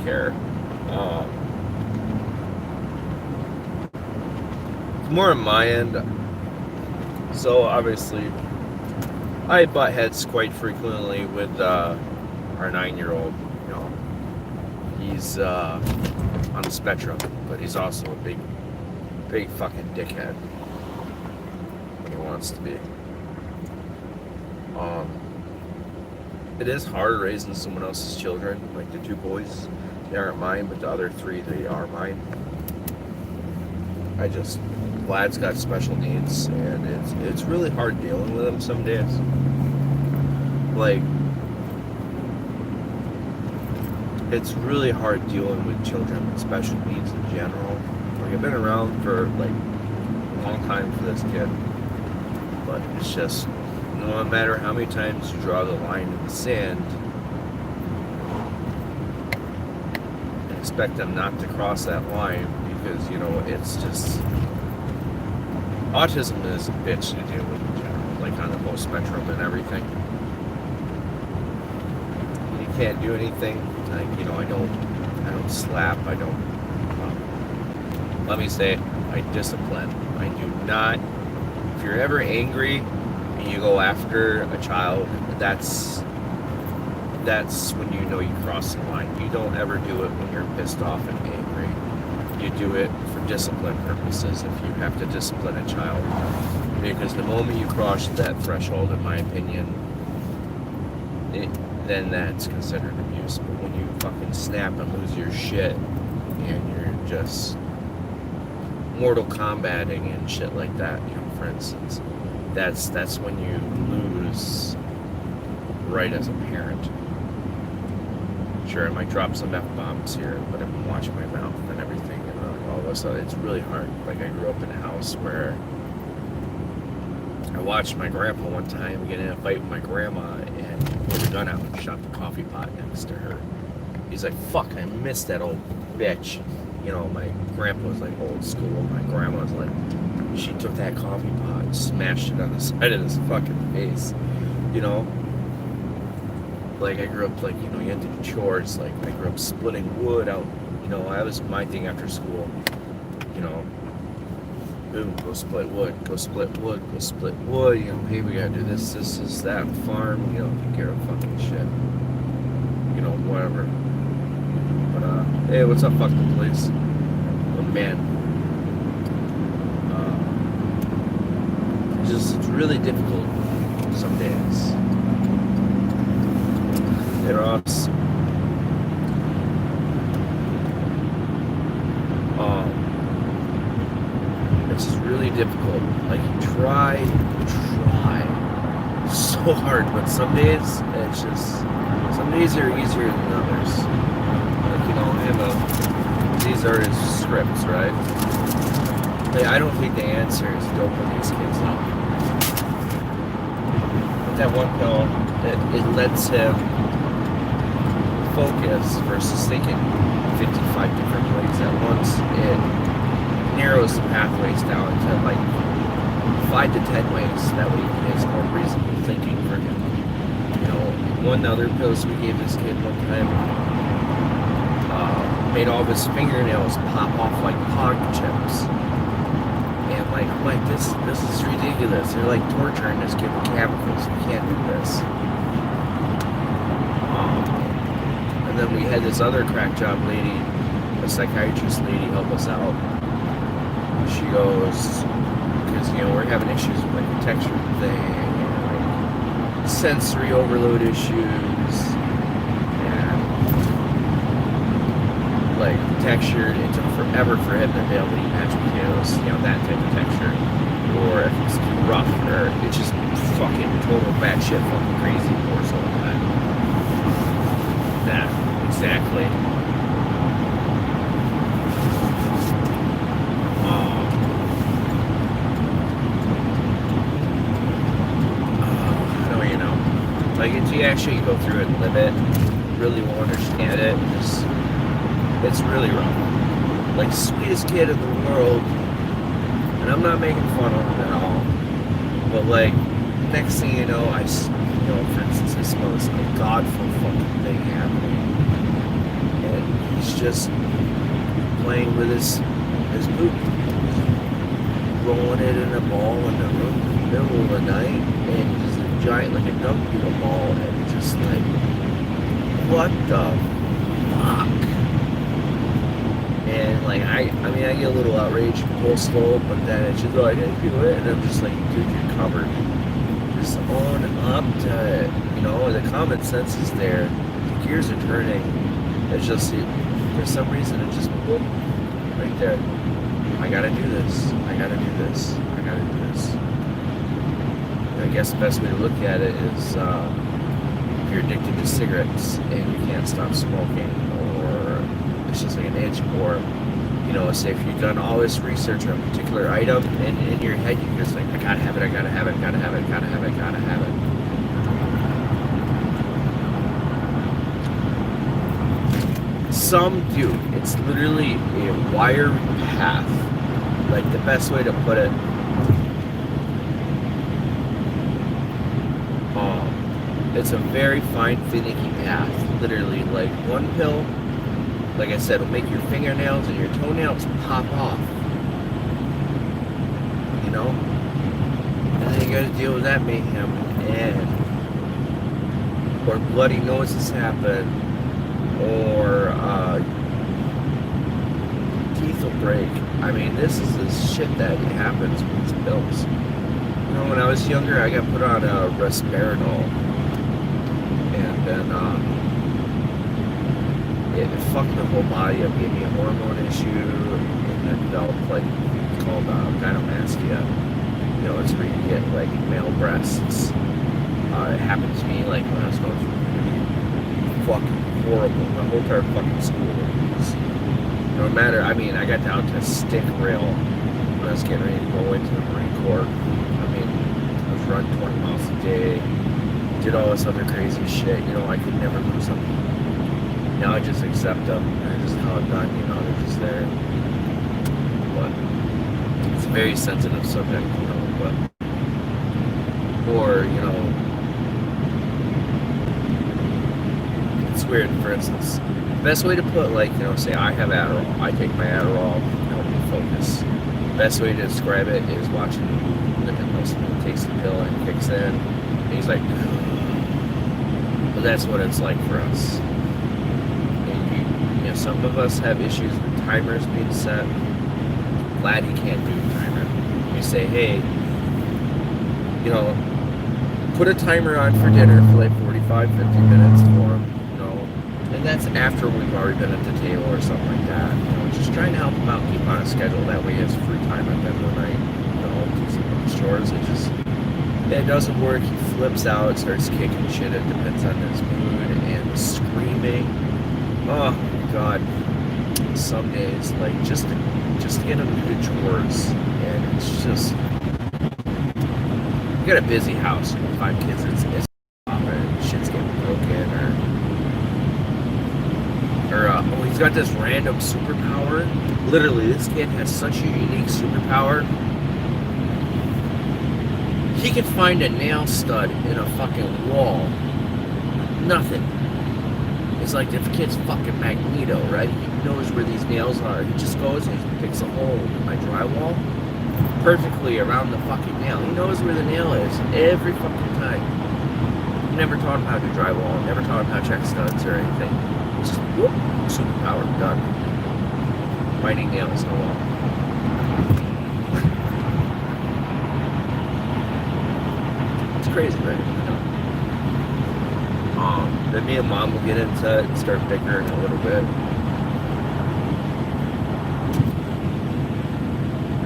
care. More on my end. So obviously, I butt heads quite frequently with our 9-year-old. You know, he's on the spectrum, but he's also a big fucking dickhead when he wants to be. It is hard raising someone else's children. Like the 2 boys, they aren't mine, but the other 3, they are mine. Vlad's got special needs, and it's really hard dealing with him some days. Like, it's really hard dealing with children with special needs in general. Like, I've been around for like a long time for this kid, but it's just, no matter how many times you draw the line in the sand and expect them not to cross that line, because it's just, autism is a bitch to deal with in general, like on the whole spectrum and everything. You can't do anything. Like, I don't slap. I don't. Let me say, I discipline. I do not. If you're ever angry and you go after a child, that's when you know you cross the line. You don't ever do it when you're pissed off and angry. You do it for discipline purposes if you have to discipline a child. Because the moment you cross that threshold, in my opinion, then that's considered abuse. But when you fucking snap and lose your shit and you're just Mortal Kombating and shit like that, for instance, that's when you lose right as a parent. Sure, I might drop some F-bombs here, but I'm watching my mouth and everything, and all of a sudden it's really hard. Like, I grew up in a house where I watched my grandpa one time get in a fight with my grandma and pulled a gun out and shot the coffee pot next to her. He's like, fuck, I missed that old bitch. My grandpa was like old school. My grandma was like, she took that coffee pot and smashed it on the side of his fucking face. Like, I grew up, like, you had to do chores. Like, I grew up splitting wood out. That was my thing after school. Boom, go split wood, go split wood, go split wood. Hey, we gotta do this, that, farm. Take care of fucking shit. Whatever. But, hey, what's up, fuck the police? Oh, man. It's really difficult some days. They're awesome. It's just really difficult. Like, you try so hard, but some days it's just, some days are easier than others. Like, these are his scripts, right? Like, I don't think the answer is to open these kids up. But that one pill, it lets him focus versus thinking 55 different ways at once. It narrows the pathways down to like 5 to 10 ways. That way he has more reasonable thinking for him. One other pills we gave this kid one time made all of his fingernails pop off like pog chips. And like this is ridiculous. They're like torturing this kid with chemicals. We can't do this. And then we had this other crack job lady, a psychiatrist lady, help us out. She goes, because we're having issues with like the texture thing, and like sensory overload issues, and like texture. It took forever for him to be able to eat mashed potatoes, that type of texture, or if it's too rough, or it's just fucking total batshit fucking crazy or something like that. That, exactly. Like, until you actually go through it and live it, you really won't understand it. It's really rough. Like, sweetest kid in the world, and I'm not making fun of him at all. But like, next thing you know, for instance, I smell this godful fucking thing happening, and just playing with his poop, rolling it in a ball in the room in the middle of the night, and just a giant, like a dung beetle ball, and just like, what the fuck? And like, I mean, I get a little outraged, pull slow, but then it's just like, I didn't do it, and I'm just like, dude, you're covered. Just own up to it, you know, the common sense is there, the gears are turning, it's just, for some reason, it just, whoop, right there. I gotta do this, I gotta do this, I gotta do this. And I guess the best way to look at it is, if you're addicted to cigarettes and you can't stop smoking, or it's just like an itch, or, you know, say if you've done all this research on a particular item, and in your head you're just like, I gotta have it, I gotta have it, gotta have it, gotta have it, gotta have it. Some do. It's literally a wired path. Like, the best way to put it, it's a very fine, finicky path. Literally, like, one pill, like I said, will make your fingernails and your toenails pop off. You know? And then you gotta deal with that mayhem. And, or bloody noses happen, or teeth will break. I mean, this is the shit that happens with these pills. You know, when I was younger, I got put on Risperidol, and then it fucked the whole body up, gave me a hormone issue, and then developed like called gynecomastia. You know, it's where you get like male breasts. It happened to me like when I was going through fucking horrible. My whole entire fucking school was, no matter, I mean, I got down to stick rail when I was getting ready to go into the Marine Corps. I mean, I was running 20 miles a day, did all this other crazy shit, you know, I could never lose them. Now I just accept them, and I just call it done, you know, they're just there. But it's a very sensitive subject, you know, but, or, you know, it's weird, for instance, the best way to put, like, you know, say I have Adderall, I take my Adderall to help me focus. The best way to describe it is watching Lippin Wilson takes the pill and kicks in, and he's like, but that's what it's like for us. And you know, some of us have issues with timers being set. Glad he can't do a timer. You say, hey, you know, put a timer on for dinner for like 45, 50 minutes for him. And that's after we've already been at the table or something like that. You know, just trying to help him out, keep on a schedule. That way he has free time at the end of the night. You know, do some chores. It doesn't work. He flips out, starts kicking shit. It depends on his mood and screaming. Oh my God. Some days, like just to get him to do chores, and it's just, you got a busy house. You know, 5 kids. It's and shit's getting broken, or he's got this random superpower. Literally, this kid has such a unique superpower. He can find a nail stud in a fucking wall. Nothing. It's like the kid's fucking Magneto, right? He knows where these nails are. He just goes and he picks a hole in my drywall perfectly around the fucking nail. He knows where the nail is every fucking time. Never taught him how to do drywall. Never taught him how to check studs or anything. Just whoop, superpower, done. Finding nails in the wall. It's crazy, right? Then me and Mom will get into it and start bickering a little bit.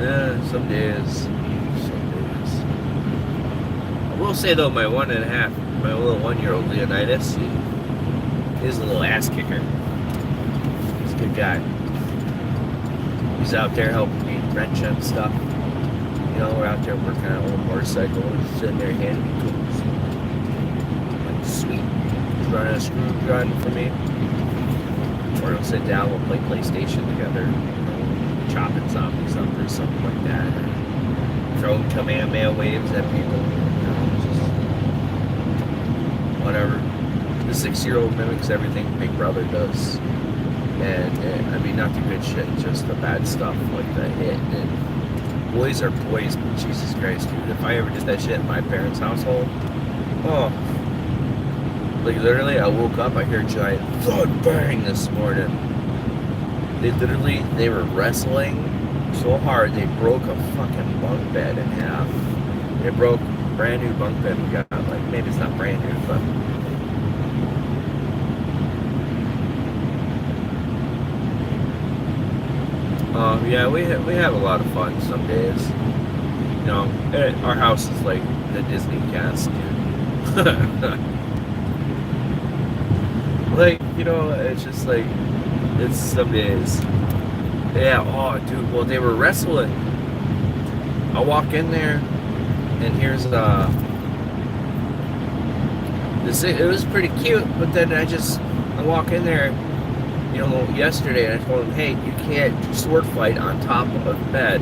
Yeah, some days. I will say though, my little 1-year-old Leonidas, he's a little ass kicker. He's a good guy. He's out there helping me wrench and stuff. You know, we're out there working on a little motorcycle. He's sitting there handing me tools. Like, sweet. He's running a screw gun for me. Or he'll sit down, we'll play PlayStation together. You know, chopping zombies up or something like that. Or throwing Kamehameha waves at people. You know, just whatever. The 6-year-old mimics everything Big Brother does. And I mean, not the good shit, just the bad stuff, like the hit. And boys are boys, but Jesus Christ, dude, if I ever did that shit in my parents' household, oh, like literally, I woke up, I hear a giant thud bang this morning. They were wrestling so hard, they broke a fucking bunk bed in half. They broke brand new bunk bed we got, like, maybe it's not brand new, but yeah, we have a lot of fun some days. You know, our house is like the Disney cast, dude. Like, you know, it's just like, it's some days. Yeah, oh, dude, well, they were wrestling. I walk in there, and here's, it was pretty cute, but then I walk in there, you know, yesterday, and I told him, hey, you can't sword fight on top of bed.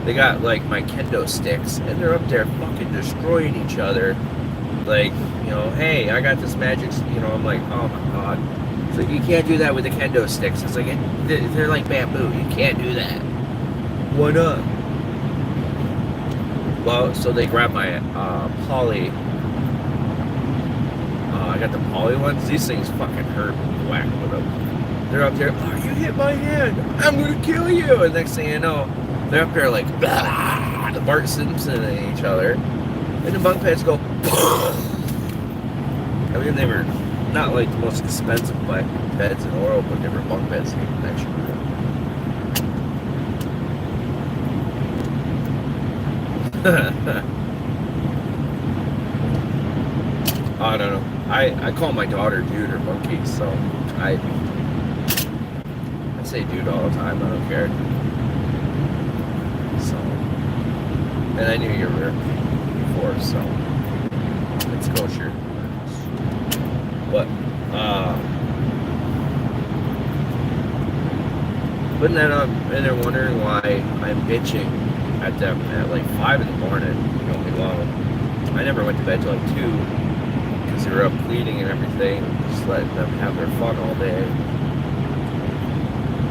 They got, like, my kendo sticks, and they're up there fucking destroying each other. Like, you know, hey, I got this magic, you know, I'm like, oh my god. It's like, you can't do that with the kendo sticks. It's like, they're like bamboo. You can't do that. Why not? Well, so they grabbed my poly. I got the poly ones. These things fucking hurt whack with them. They're up there, oh, you hit my hand. I'm going to kill you. And next thing you know, they're up there like, blah, the Bart Simpson at each other. And the bunk beds go, I mean, they were not like the most expensive beds in the world, but they were bunk beds in the next room. I don't know. I call my daughter dude or monkey, so I say dude all the time. I don't care. So, and I knew you were before, so it's kosher. But but then and they're wondering why I'm bitching at them at like 5 in the morning. You know me well. I never went to bed till like 2 because they were up cleaning and everything, just letting them have their fun all day.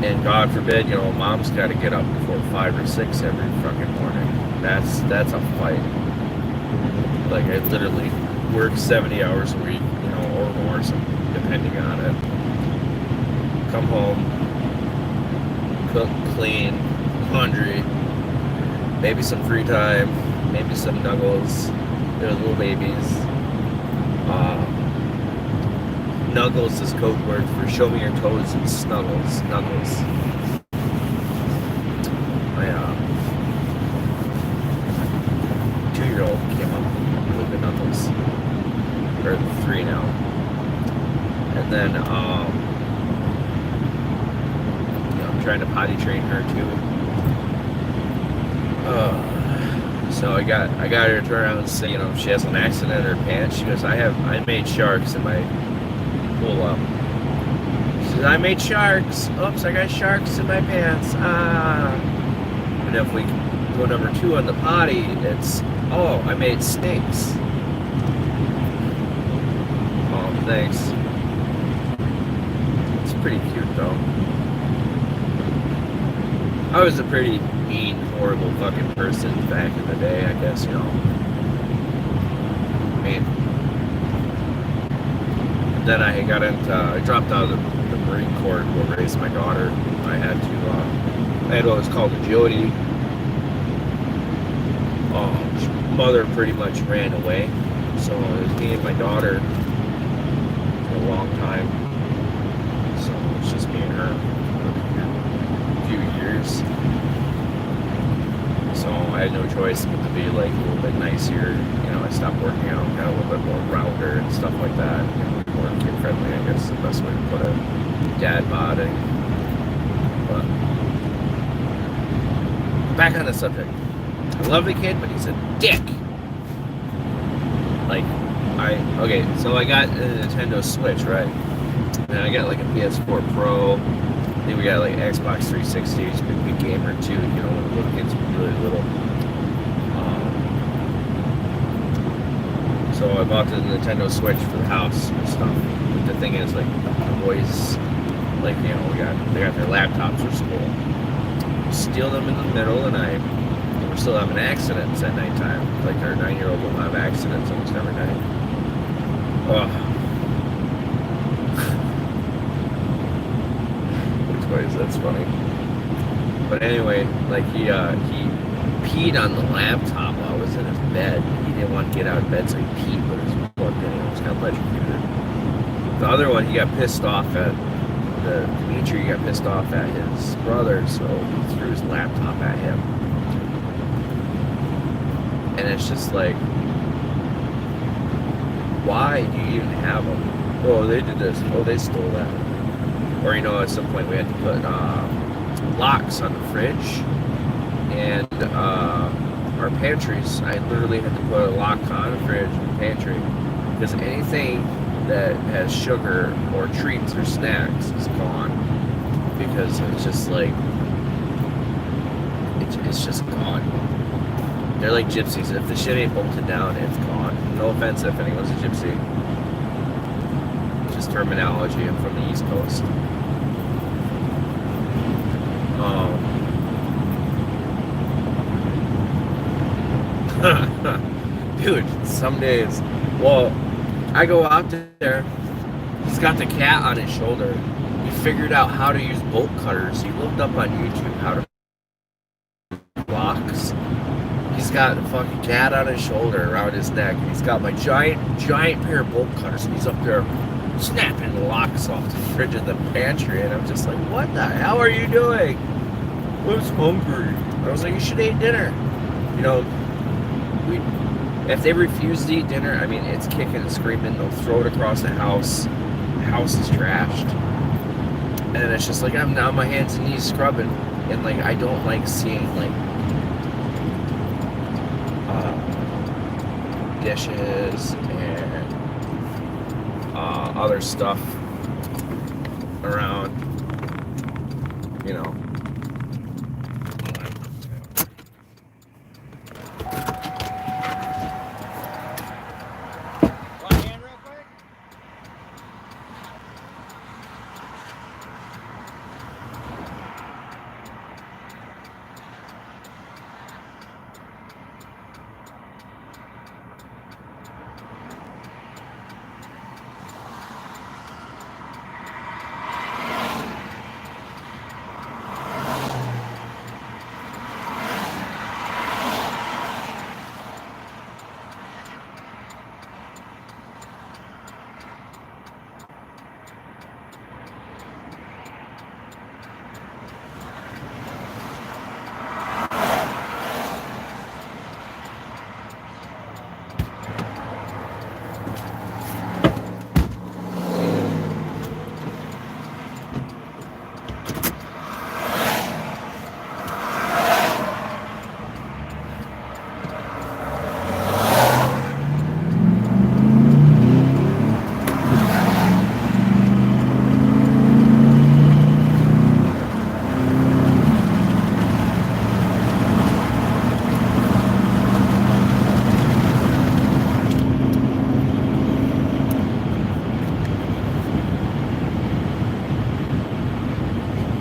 And God forbid, you know, mom's got to get up before 5 or 6 every fucking morning. That's a fight. Like, I literally work 70 hours a week, you know, or more, so depending on it. Come home, cook, clean, laundry, maybe some free time, maybe some nuggles. They're little babies. Nuggles is code word for show me your toes and snuggles. Nuggles. My 2-year-old came up with the Nuggles. Or 3 now. And then you know, I'm trying to potty train her too. So I got her to turn around and say, you know, if she has an accident in her pants, she goes, I made sharks in my pull up. She says, I made sharks. Oops, I got sharks in my pants. And if we go number 2 on the potty, it's, oh, I made snakes. Oh, thanks. It's pretty cute though. I was a pretty mean, horrible fucking person back in the day, I guess, you know. I mean, then I dropped out of the Marine Corps to go raise my daughter. I had what was called agility. Mother pretty much ran away, so it was me and my daughter for a long time. So it was just me and her for a few years. So I had no choice but to be like a little bit nicer. You know, I stopped working out, got a little bit more rounder and stuff like that. You know, more kid friendly, I guess is the best way to put it. Dad bodding. But back on the subject. I love the kid, but he's a dick. Like, so I got a Nintendo Switch, right? And I got like a PS4 Pro. Then we got like Xbox 360, he's a big gamer too, you know, when the little kids were really little. So I bought the Nintendo Switch for the house and stuff. But the thing is, like, the boys like, you know, they got their laptops for school. Steal them in the middle of the night. And we're still having accidents at nighttime. Like our 9-year-old will have accidents almost every night. Oh. Anyways, that's funny. But anyway, like he peed on the laptop while I was in his bed. He didn't want to get out of bed, so he peed, but his blood was kind of electrocuted. The other one, he got pissed off at Dimitri got pissed off at his brother, so he threw his laptop at him. And it's just like, why do you even have them? Oh, they did this. Oh, they stole that. Or, you know, at some point we had to put locks on the fridge and our pantries. I literally had to put a lock on the fridge and the pantry because anything that has sugar or treats or snacks is gone, because it's just like it's just gone. They're like gypsies. If the shit ain't bolted down, it's gone. No offense if anyone's a gypsy. It's just terminology. I'm from the East Coast. Dude, some days, well, I go out there, he's got the cat on his shoulder. He figured out how to use bolt cutters. He looked up on YouTube how to blocks. He's got a fucking cat on his shoulder around his neck. And he's got my giant pair of bolt cutters. And he's up there snapping the locks off the fridge of the pantry. And I'm just like, what the hell are you doing? I was hungry. I was like, you should eat dinner. You know, if they refuse to eat dinner, I mean, it's kicking and screaming. They'll throw it across the house. The house is trashed. And then it's just like, I'm now on my hands and knees scrubbing. And, like, I don't like seeing, like, dishes and other stuff around, you know.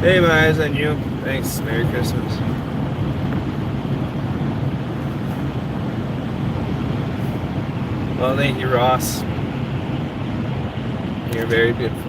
Hey, my eyes on you. Thanks. Merry Christmas. Well, thank you, Ross. You're very beautiful.